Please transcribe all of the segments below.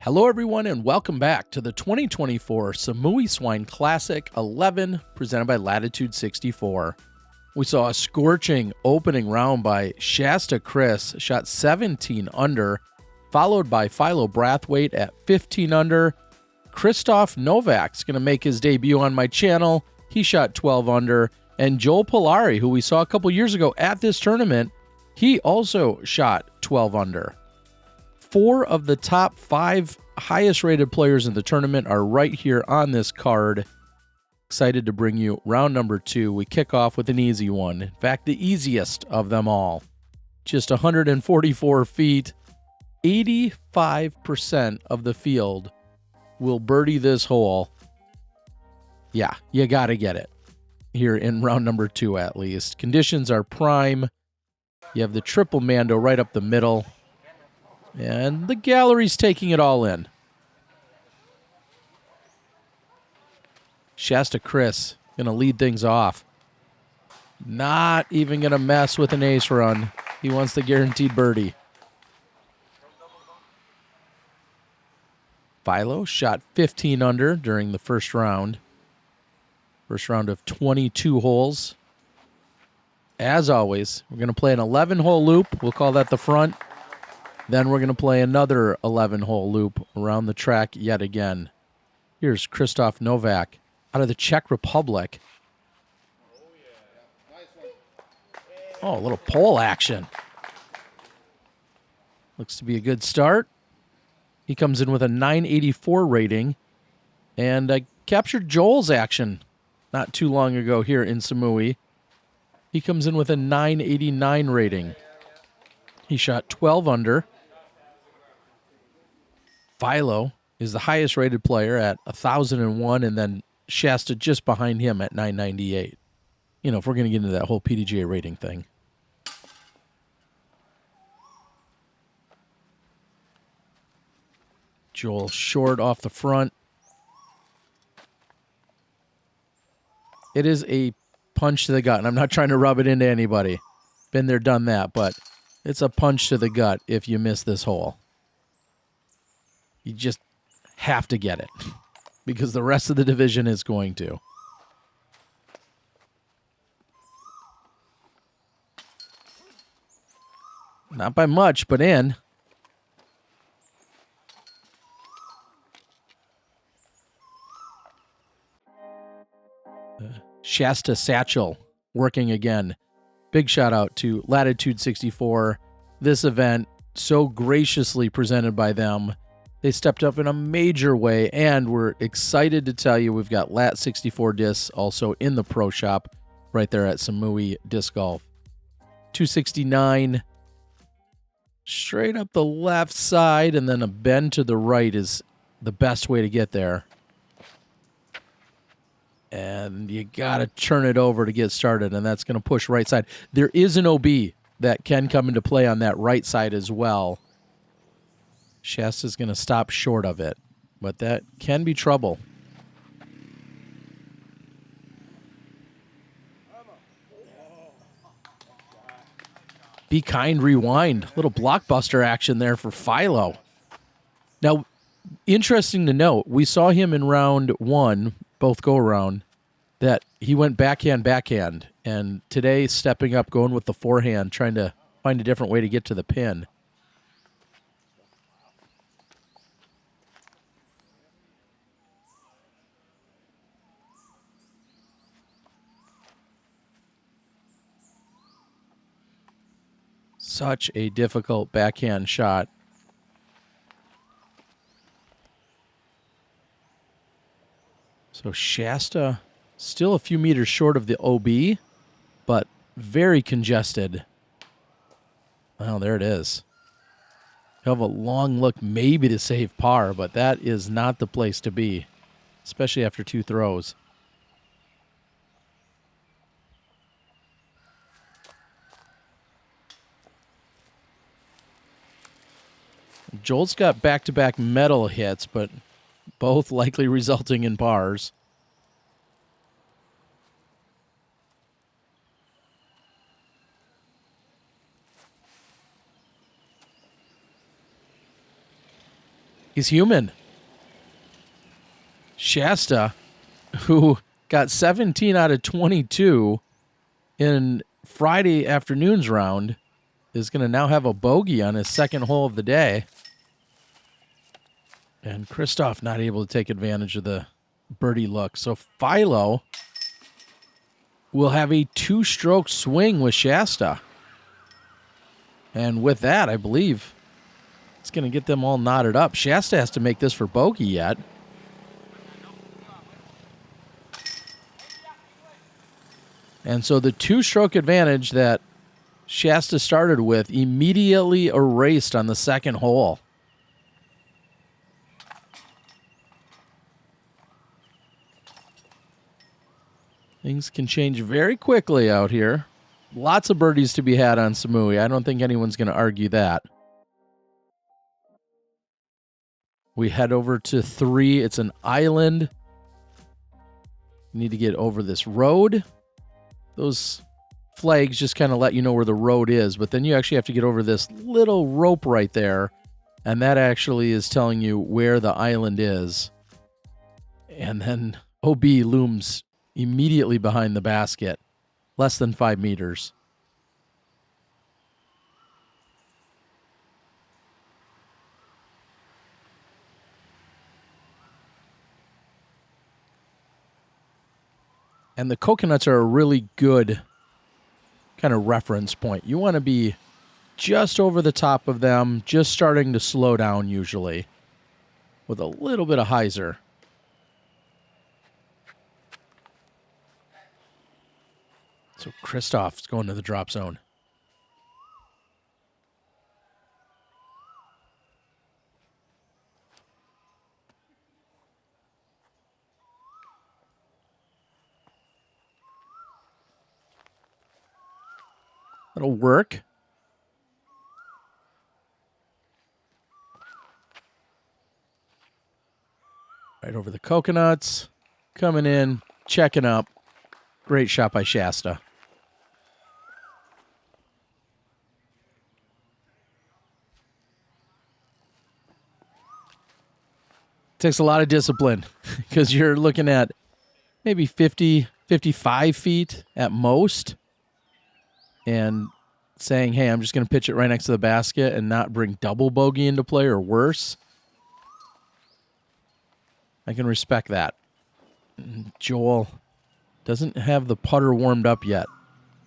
Hello, everyone, and welcome back to the 2024 Samui Swine Classic 11 presented by Latitude 64. We saw a scorching opening round by Shasta Criss, shot 17 under, followed by Philo Brathwaite at 15 under. Krystof Novak's going to make his debut on my channel. He shot 12 under. And Joel Pallari, who we saw a couple years ago at this tournament, he also shot 12 under. 4 of the top 5 highest rated players in the tournament are right here on this card. Excited to bring you round number 2. We kick off with an easy one. In fact, the easiest of them all. Just 144 feet. 85% of the field will birdie this hole. Yeah, you got to get it here in round number 2 at least. Conditions are prime. You have the triple Mando right up the middle. And the gallery's taking it all in. Shasta Criss going to lead things off. Not even going to mess with an ace run. He wants the guaranteed birdie. Philo shot 15 under during the first round. First round of 22 holes. As always, we're going to play an 11-hole loop. We'll call that the front. Then we're going to play another 11-hole loop around the track yet again. Here's Krystof Novak out of the Czech Republic. Oh, a little pole action. Looks to be a good start. He comes in with a 984 rating. And I captured Joel's action not too long ago here in Samui. He comes in with a 989 rating. He shot 12 under. Philo is the highest rated player at 1,001, and then Shasta just behind him at 998. You know, if we're going to get into that whole PDGA rating thing. Joel short off the front. It is a punch to the gut, and I'm not trying to rub it into anybody. Been there, done that, but it's a punch to the gut if you miss this hole. You just have to get it because the rest of the division is going to. Not by much, but in. Shasta Satchel working again. Big shout out to Latitude 64. This event so graciously presented by them. They stepped up in a major way, and we're excited to tell you we've got Lat 64 discs also in the pro shop right there at Samui Disc Golf. 269 straight up the left side, and then a bend to the right is the best way to get there. And you got to turn it over to get started, and that's going to push right side. There is an OB that can come into play on that right side as well. Shasta's going to stop short of it, but that can be trouble. Be kind, rewind. Little blockbuster action there for Philo. Now, interesting to note, we saw him in round 1, both go around, that he went backhand, and today stepping up, going with the forehand, trying to find a different way to get to the pin. Such a difficult backhand shot. So Shasta still a few meters short of the OB, but very congested. Well, there it is. He'll have a long look maybe to save par, but that is not the place to be, especially after 2 throws. Joel's got back-to-back medal hits, but both likely resulting in pars. He's human. Shasta, who got 17 out of 22 in Friday afternoon's round, is going to now have a bogey on his second hole of the day. And Krystof not able to take advantage of the birdie look. So Philo will have a 2-stroke swing with Shasta. And with that, I believe it's going to get them all knotted up. Shasta has to make this for bogey yet. And so the 2-stroke advantage that Shasta started with immediately erased on the second hole. Things can change very quickly out here. Lots of birdies to be had on Samui. I don't think anyone's going to argue that. We head over to 3. It's an island. You need to get over this road. Those flags just kind of let you know where the road is, but then you actually have to get over this little rope right there, and that actually is telling you where the island is. And then OB looms immediately behind the basket, less than 5 meters. And the coconuts are a really good kind of reference point. You want to be just over the top of them, just starting to slow down usually, with a little bit of hyzer. So Krystof's going to the drop zone. That'll work. Right over the coconuts. Coming in, checking up. Great shot by Shasta. Takes a lot of discipline because you're looking at maybe 50, 55 feet at most. And saying, hey, I'm just going to pitch it right next to the basket and not bring double bogey into play or worse. I can respect that. Joel doesn't have the putter warmed up yet.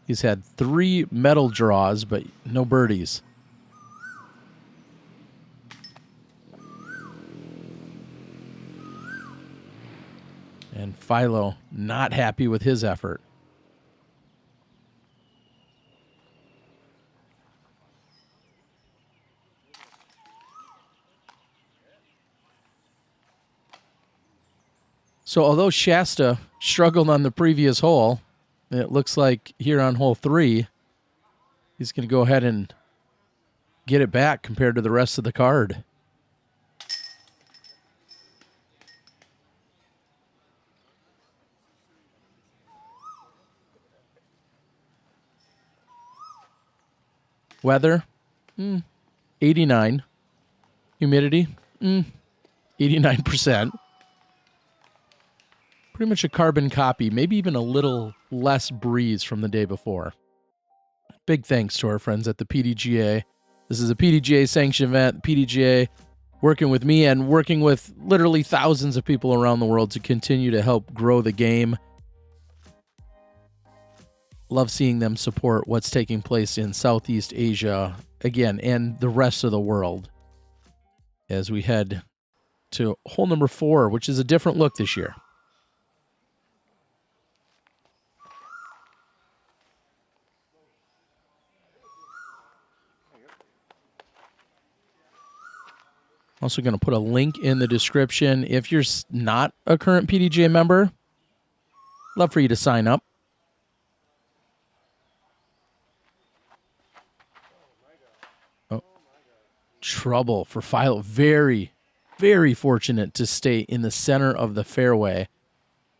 He's had 3 medal draws, but no birdies. And Philo not happy with his effort. So although Shasta struggled on the previous hole, it looks like here on hole 3, he's going to go ahead and get it back compared to the rest of the card. Weather, 89. Humidity, 89%. Pretty much a carbon copy, maybe even a little less breeze from the day before. Big thanks to our friends at the PDGA. This is a PDGA sanctioned event. PDGA working with me and working with literally thousands of people around the world to continue to help grow the game. Love seeing them support what's taking place in Southeast Asia, again, and the rest of the world as we head to hole number 4, which is a different look this year. Also going to put a link in the description. If you're not a current PDGA member, love for you to sign up. Oh, trouble for Philo. Very, very fortunate to stay in the center of the fairway.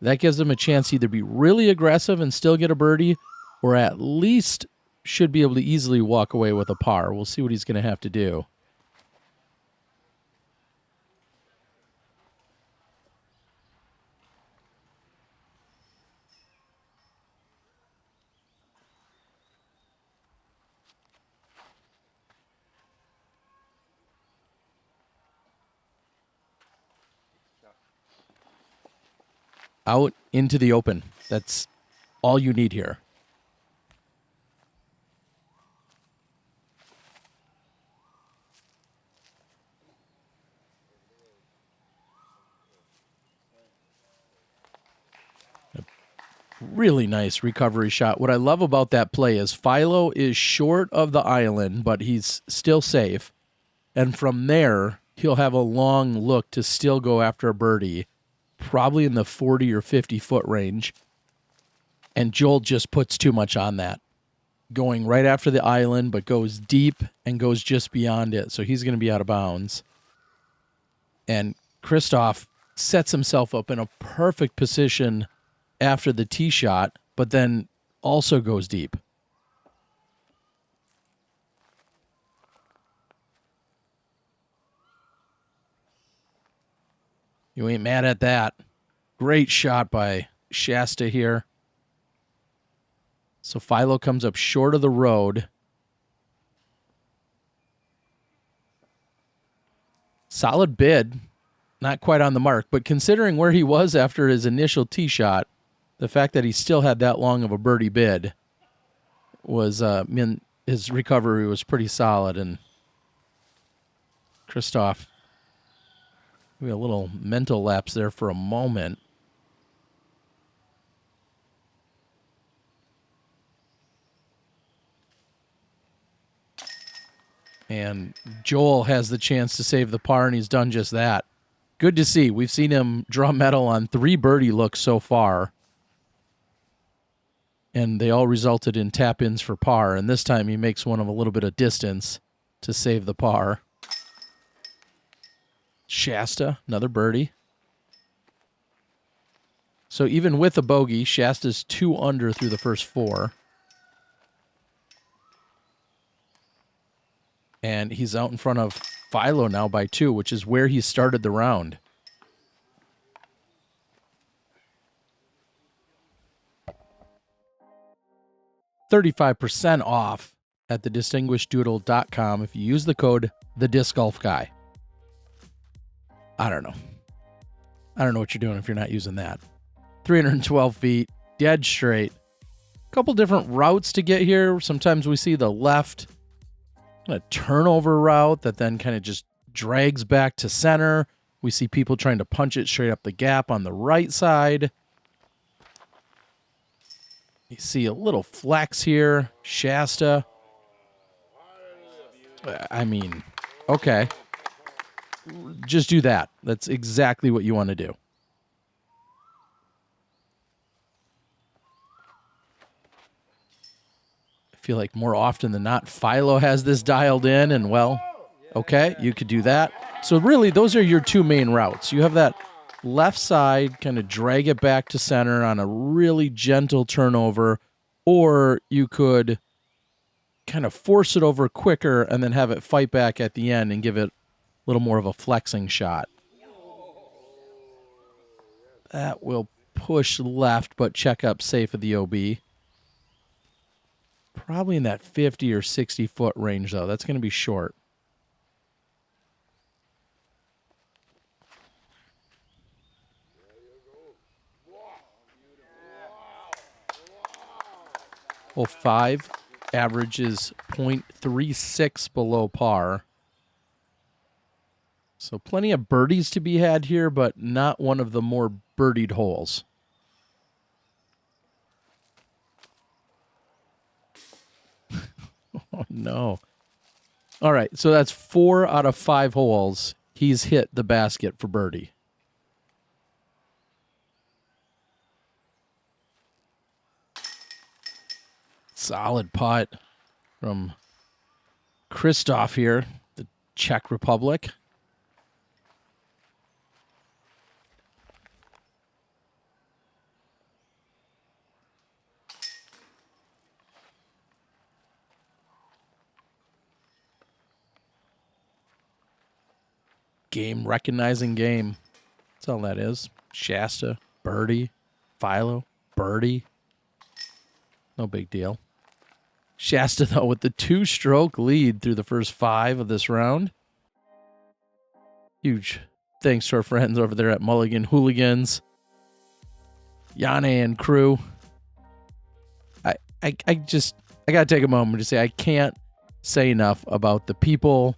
That gives them a chance to either be really aggressive and still get a birdie, or at least should be able to easily walk away with a par. We'll see what he's going to have to do. out into the open. That's all you need here. Really nice recovery shot. What I love about that play is Philo is short of the island, but he's still safe. And from there, he'll have a long look to still go after a birdie, probably in the 40 or 50 foot range. And Joel just puts too much on that, going right after the island, but goes deep and goes just beyond it. So he's going to be out of bounds. And Krystof sets himself up in a perfect position after the tee shot, but then also goes deep. You ain't mad at that. Great shot by Shasta here. So Philo comes up short of the road. Solid bid. Not quite on the mark, but considering where he was after his initial tee shot, the fact that he still had that long of a birdie bid was, his recovery was pretty solid. And Krystof, we had a little mental lapse there for a moment. And Joel has the chance to save the par, and he's done just that. Good to see. We've seen him draw medal on 3 birdie looks so far, and they all resulted in tap-ins for par, and this time he makes one of a little bit of distance to save the par. Shasta, another birdie. So even with a bogey, Shasta's 2 under through the first 4. And he's out in front of Philo now by 2, which is where he started the round. $35% off at thedistinguisheddoodle.com if you use the code TheDiscGolfGuy. I don't know. I don't know what you're doing if you're not using that. 312 feet, dead straight. A couple different routes to get here. Sometimes we see the left a turnover route that then kind of just drags back to center. We see people trying to punch it straight up the gap on the right side. You see a little flex here. Shasta. I mean, okay. Just do that. That's exactly what you want to do. Feel like more often than not, Philo has this dialed in, and well, okay, you could do that. So really, those are your 2 main routes. You have that left side, kind of drag it back to center on a really gentle turnover, or you could kind of force it over quicker and then have it fight back at the end and give it a little more of a flexing shot. That will push left, but check up safe at the OB. Probably in that 50 or 60 foot range, though. That's going to be short. Hole 5 averages .36 below par. So plenty of birdies to be had here, but not one of the more birdied holes. Oh, no. All right, so that's 4 out of 5 holes. He's hit the basket for birdie. Solid putt from Krystof here, the Czech Republic. Game recognizing game. That's all that is. Shasta, birdie. Philo, birdie. No big deal. Shasta, though, with the 2-stroke lead through the first 5 of this round. Huge thanks to our friends over there at Mulligan Hooligans. Yane and crew. I gotta take a moment to say I can't say enough about the people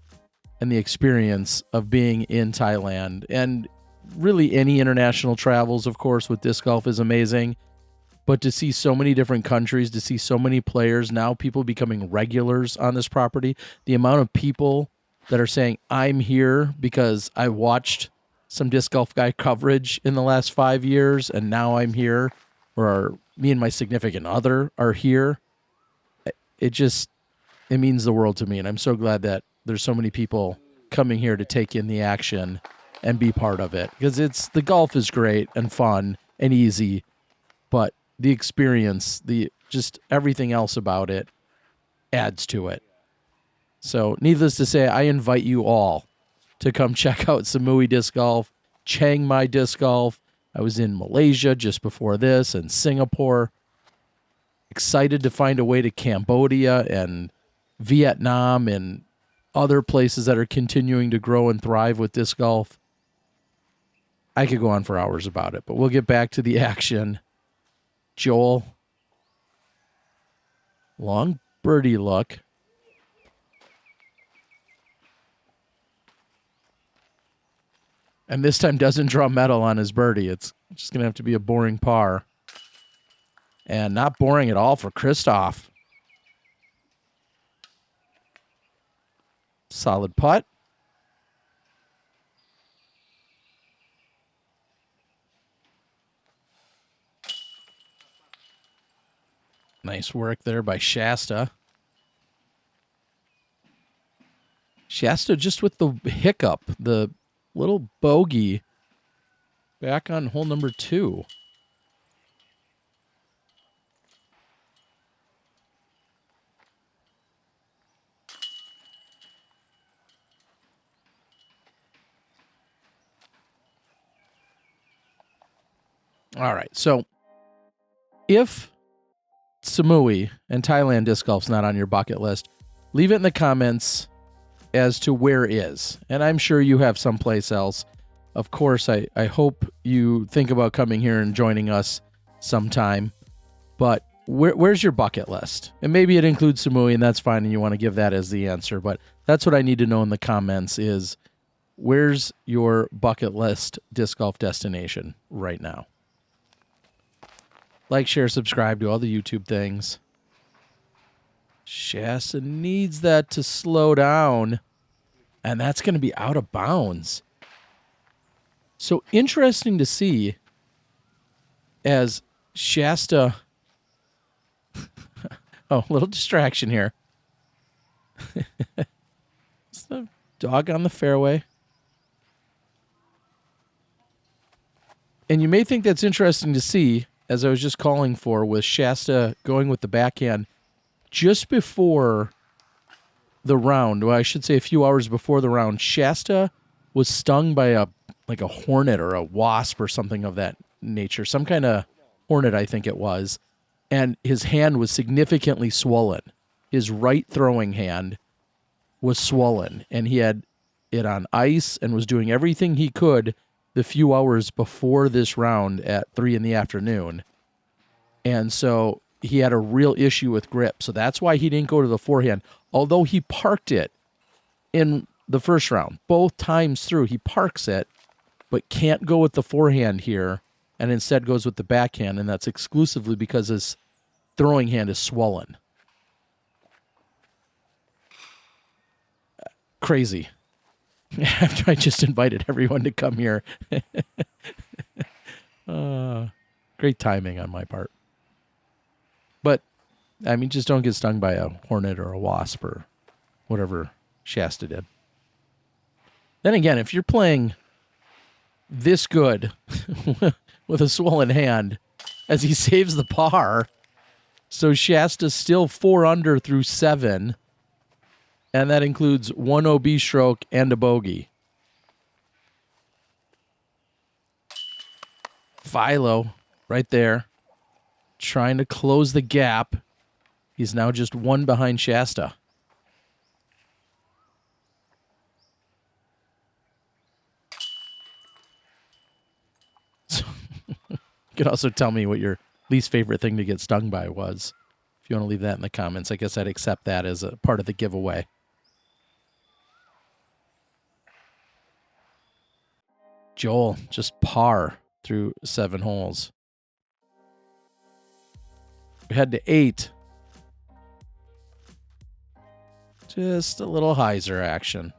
and the experience of being in Thailand. And really any international travels, of course, with disc golf is amazing. But to see so many different countries, to see so many players, now people becoming regulars on this property, the amount of people that are saying, I'm here because I watched some disc golf guy coverage in the last 5 years, and now I'm here, or me and my significant other are here. It means the world to me, and I'm so glad that there's so many people coming here to take in the action and be part of it, because the golf is great and fun and easy, but the experience, just everything else about it adds to it. So needless to say, I invite you all to come check out Samui Disc Golf, Chiang Mai Disc Golf. I was in Malaysia just before this and Singapore. Excited to find a way to Cambodia and Vietnam and other places that are continuing to grow and thrive with disc golf. I could go on for hours about it, but we'll get back to the action. Joel, long birdie look. And this time doesn't draw metal on his birdie. It's just going to have to be a boring par. And not boring at all for Krystof. Solid putt. Nice work there by Shasta. Shasta just with the hiccup, the little bogey back on hole number 2. All right, so if Samui and Thailand disc golf's not on your bucket list, leave it in the comments as to where is. And I'm sure you have someplace else. Of course, I hope you think about coming here and joining us sometime. But where's your bucket list? And maybe it includes Samui, and that's fine, and you want to give that as the answer. But that's what I need to know in the comments is, where's your bucket list disc golf destination right now? Like, share, subscribe, do all the YouTube things. Shasta needs that to slow down, and that's going to be out of bounds. So interesting to see as Shasta... oh, a little distraction here. It's the dog on the fairway. And you may think that's interesting to see, as I was just calling for, with Shasta going with the backhand just before the round. Well, I should say a few hours before the round, Shasta was stung by a hornet or a wasp or something of that nature. Some kind of hornet, I think it was. And his hand was significantly swollen. His right throwing hand was swollen, and he had it on ice and was doing everything he could the few hours before this round at 3 p.m. And so he had a real issue with grip. So that's why he didn't go to the forehand. Although he parked it in the first round. Both times through, he parks it, but can't go with the forehand here, and instead goes with the backhand, and that's exclusively because his throwing hand is swollen. Crazy. After I just invited everyone to come here. Great timing on my part. But, I mean, just don't get stung by a hornet or a wasp or whatever Shasta did. Then again, if you're playing this good with a swollen hand as he saves the par, so Shasta's still 4 under through 7, and that includes 1 OB stroke and a bogey. Philo, right there, trying to close the gap. He's now just 1 behind Shasta. can also tell me what your least favorite thing to get stung by was. If you want to leave that in the comments, I guess I'd accept that as a part of the giveaway. Joel, just par through 7 holes. We head to 8. Just a little hyzer action.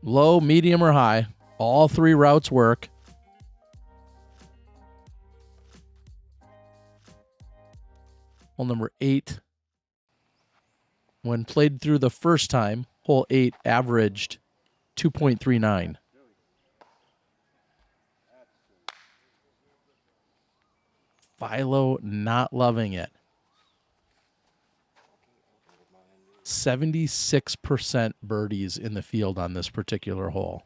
Low, medium, or high. All 3 routes work. Hole number 8. When played through the first time, hole 8 averaged 2.39. Philo not loving it. 76% birdies in the field on this particular hole.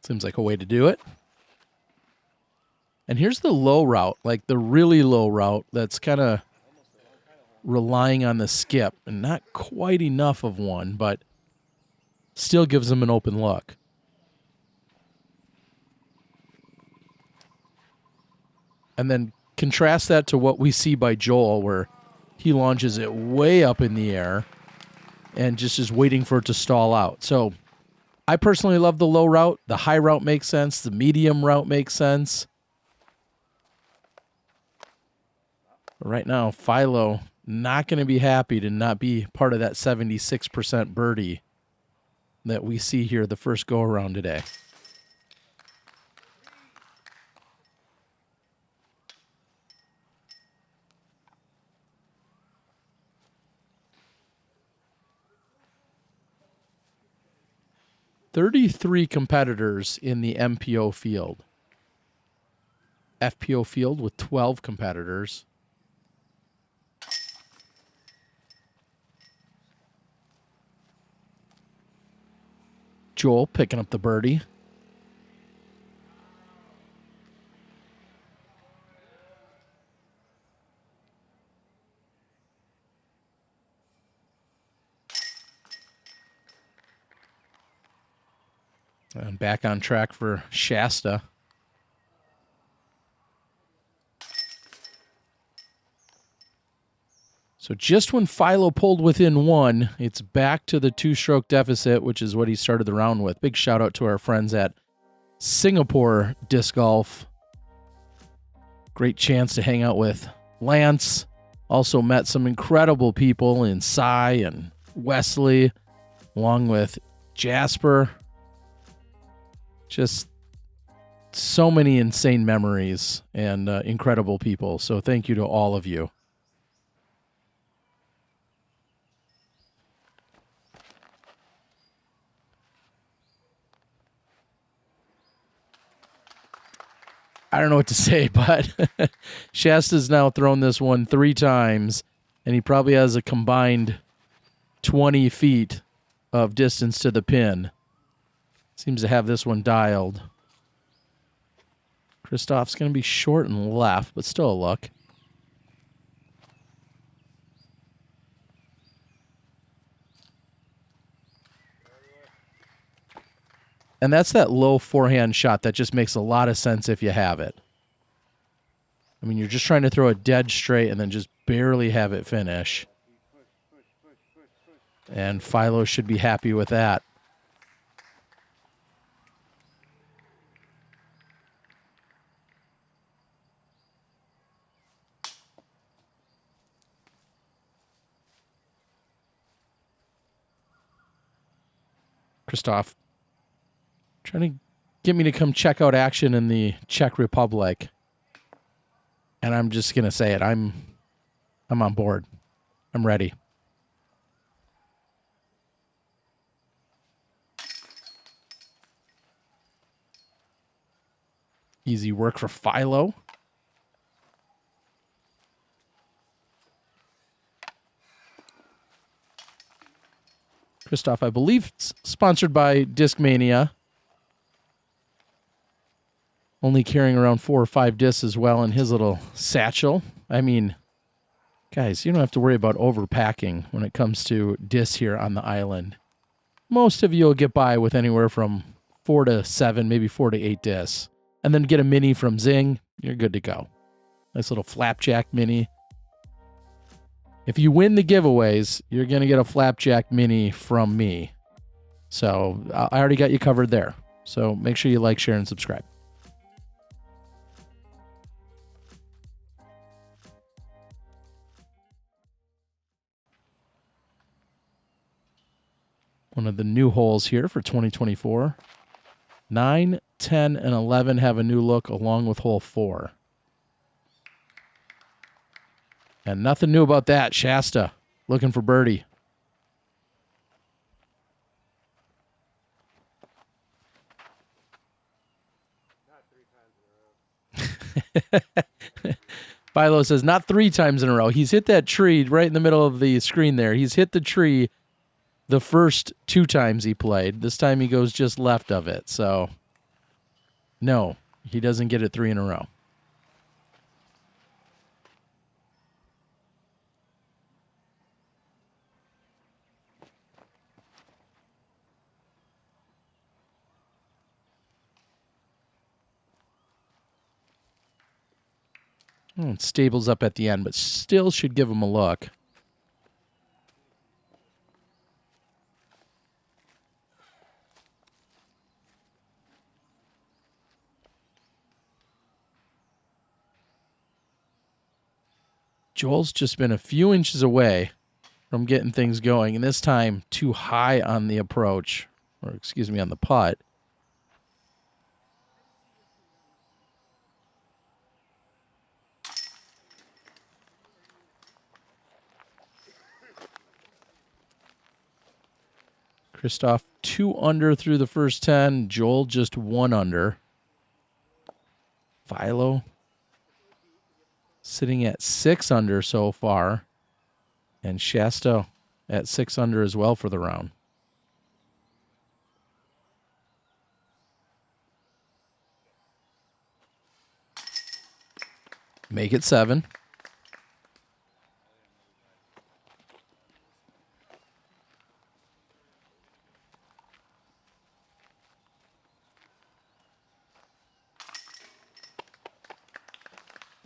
Seems like a way to do it. And here's the low route, like the really low route that's kind of relying on the skip, and not quite enough of one, but still gives them an open look. And then contrast that to what we see by Joel, where he launches it way up in the air and just is waiting for it to stall out. So I personally love the low route. The high route makes sense. The medium route makes sense. But right now, Philo not going to be happy to not be part of that 76% birdie that we see here the first go-around today. "33 competitors in the MPO field. FPO field with 12 competitors. Joel picking up the birdie. And back on track for Shasta. So just when Philo pulled within 1, it's back to the 2-stroke deficit, which is what he started the round with. Big shout out to our friends at Singapore Disc Golf. Great chance to hang out with Lance. Also met some incredible people in Cy and Wesley, along with Jasper. Just so many insane memories and incredible people. So thank you to all of you. I don't know what to say, but Shasta's now thrown this one 3 times, and he probably has a combined 20 feet of distance to the pin. Seems to have this one dialed. Krystof's going to be short and left, but still a look. And that's that low forehand shot that just makes a lot of sense if you have it. I mean, you're just trying to throw it dead straight and then just barely have it finish. And Philo should be happy with that. Krystof trying to get me to come check out action in the Czech Republic. And I'm just going to say it. I'm on board. I'm ready. Easy work for Philo. Krystof, I believe, sponsored by Discmania. Only carrying around 4 or 5 discs as well in his little satchel. I mean, Guys, you don't have to worry about overpacking when it comes to discs here on the island. Most of you will get by with anywhere from 4 to 7, maybe 4 to 8 discs. And then get a mini from Zing, you're good to go. Nice little flapjack mini. If you win the giveaways, you're going to get a flapjack mini from me. So I already got you covered there. So make sure you like, share, and subscribe. One of the new holes here for 2024. 9, 10, and 11 have a new look along with hole 4. And nothing new about that. Shasta looking for birdie. Philo says, not 3 times in a row. He's hit that tree right in the middle of the screen there. He's hit the tree the first 2 times he played. This time he goes just left of it. So, no, he doesn't get it 3 in a row. It stables up at the end, but still should give him a look. Joel's just been a few inches away from getting things going, and this time too high on the approach, or excuse me, on the putt. Krystof 2 under through the first 10. Joel just 1 under. Philo sitting at 6 under so far. And Shasta at 6 under as well for the round. Make it 7.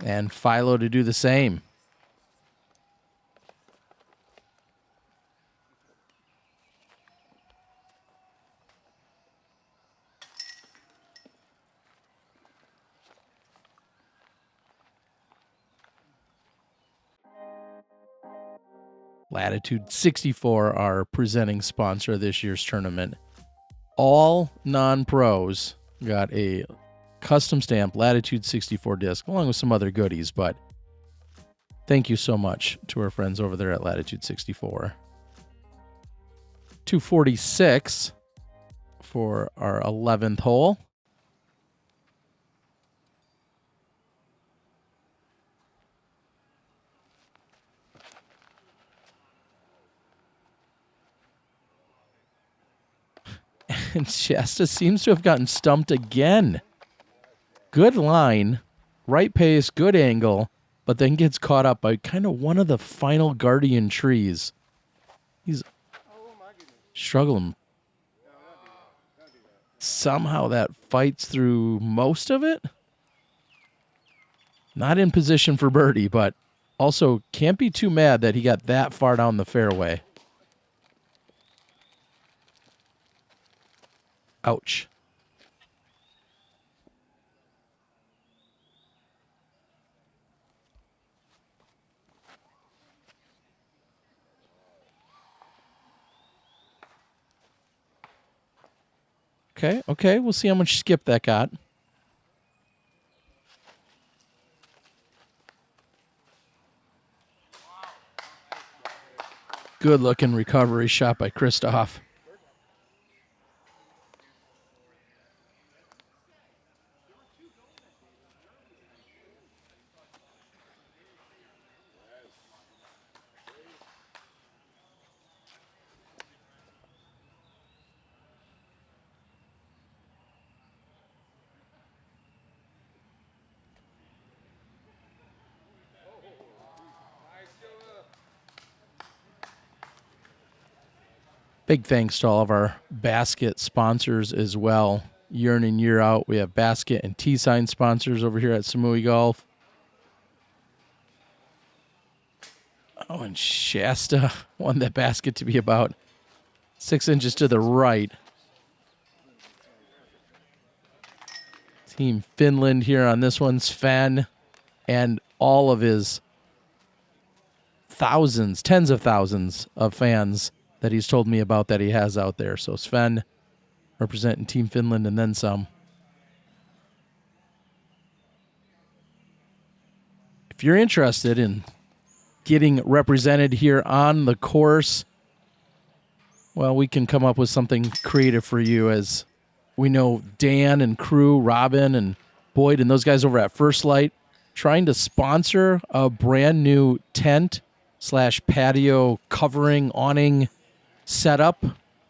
And Philo to do the same. Latitude 64, our presenting sponsor of this year's tournament. All non-pros got a custom stamped Latitude 64 disc, along with some other goodies, but thank you so much to our friends over there at Latitude 64. 246 for our 11th hole. And Shasta seems to have gotten stumped again. Good line, right pace, good angle, but then gets caught up by kind of one of the final guardian trees. He's struggling. Somehow that fights through most of it. Not in position for birdie, but also can't be too mad that he got that far down the fairway. Ouch. Okay, we'll see how much skip that got. Good looking recovery shot by Krystof. Big thanks to all of our basket sponsors as well. Year in and year out, we have basket and tee sign sponsors over here at Samui Golf. Oh, and Shasta won that basket to be about 6 inches to the right. Team Finland here on this one. Sven and all of his thousands, tens of thousands of fans that he's told me about that he has out there. So Sven representing Team Finland and then some. If you're interested in getting represented here on the course, well, we can come up with something creative for you, as we know Dan and crew, Robin and Boyd and those guys over at First Light trying to sponsor a brand new tent/patio covering awning setup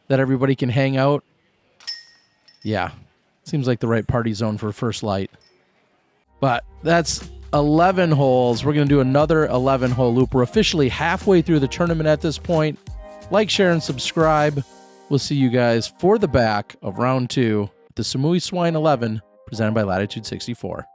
that everybody can hang out. Yeah, seems like the right party zone for First Light. But that's 11 holes. We're going to do another 11-hole loop. We're officially halfway through the tournament at this point. Like, share, and subscribe. We'll see you guys for the back of round 2, the Samui Swine 11, presented by Latitude 64.